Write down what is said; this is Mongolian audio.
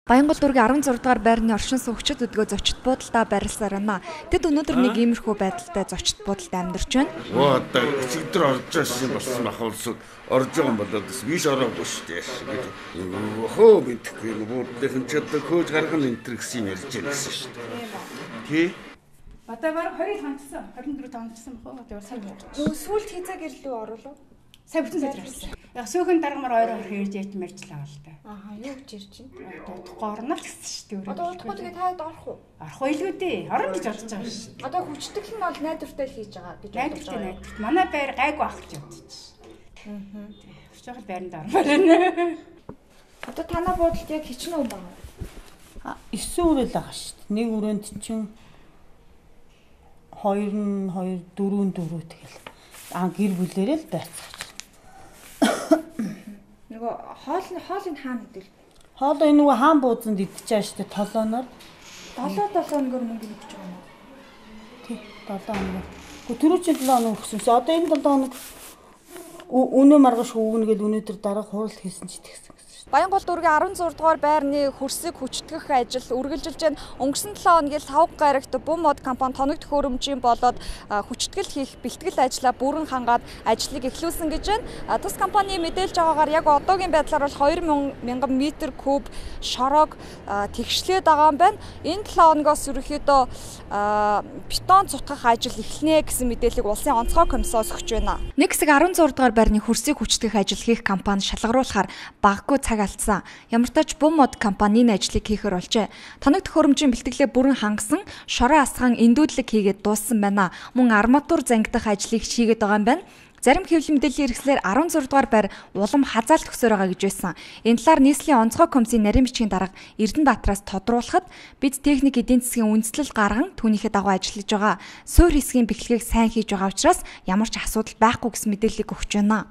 Баянгол дүүргийн 16 дугаар байрны оршин суугчид өдгөө зочид буудалтай байрласаар байна. Тэд өнөөдөр нэг иймэрхүү байдалтай зочид буудалд амьдарч байна. Одоо өчигдөр орж ирсэн болсон махуулсууд орж байгаа юм болоод биш ороогүй шүү дээ. Хөө мэдхгүй буудлагын ч одоо хөөж гаргах нь энэ гэсэн юм ярьж байсан шүү дээ. Тий? Одоо баг 20 хонцсон, 24 хонцсон бохоо. Одоо сайн ярьж. Сүүлд хязгаар ирлүү оруулав. Сайн бүтэн сар ирсэн. Яг сөөхөн даргамаар ойроор хэрж ярьж мэржлээ л да. Юу гэж ирж байна? Одоо гоорнол гэсэн шүү дээ. Одоо удахгүй тэгээд таад орох уу? Орох байлгүй дээ. Орно гэж бодож байгаа шүү. Одоо хүчтэйг нь бол найдвартай хийж байгаа гэж бодож байгаа. Найдвартай. Манай байр гайгүй ах гэж бодож байна. Өчигдөр байранд ормоор байна. Одоо танаа буудалд яг хичнээн хүн байгаа. 9 үрэл байгаа шүү дээ. Нэг өрөөнд чинь 2 4 тэгэл. Гэр бүлээрээ л байцгаа. Нөгөө хоолыг хаана идэл? Хоол энэ нөгөө хаан буузанд идчихэж штэ толооноор 7 хоногор мөнгө өгч байгаа юм уу? Тий 7 хоног. Гэхдээ түрүү чи 7 хоног өгсөнс. Одоо энэ 7 хоног өнөө маргаш өгнө гэж өнөөдөр дараа хурал хийсэн ч тэгсэн. Баянгол дүүргийн 16 дугаар байрны хөрсийг хүчтгэх ажил үргэлжилж байна. Өнгөрсөн 7 хоногийн Савг гарагт Бум мод компани тоног төхөөрөмжийн болоод хүчтгэл хийх бэлтгэл ажлаа бүрэн хангаад ажлыг эхлүүлсэн гэж байна. Тус компани мэдээлж байгаагаар яг одоогийн байдлаар бол 2000 м куб шороог тэгшлээд байгаа юм байна. Энэ 7 хоногоос ерөөхдөө бетон цутгах ажил эхэлнэ гэсэн мэдээллийг улсын онцгой комиссоос өгч байна. Нэг хэсэг 16 дугаар байрны хөрсийг хүчтгэх ажил хийх компани шалгаруулахаар баггүй алдсан. Ямар ч тач Бум мод компанийн ажлыг хийхээр болжээ. Тоног төхөөрөмжийн бэлтгэлээ бүрэн хангасан, шороо асгаан эндүүдлэг хийгээд дууссан байна. Мөн арматур зангидах ажлыг хийгээд байгаа юм байна. Зарим хэвлэл мэдээллийн хэрэгслээр 16 дугаар байр улам хазаалт өгсөөр байгаа гэж байсан. Энэ талаар нийслэлийн онцгой комиссийн нарийн бичгийн дарга Эрдэнэбаатараас тодруулахад бид техник эдийн засгийн үндэслэл гарган түүнийхээ дагуу ажиллаж байгаа. Суурь хэсгийн бэхлэгийг сайн хийж байгаа учраас ямар ч асуудал байхгүй гэсэн мэдээллийг өгч байна.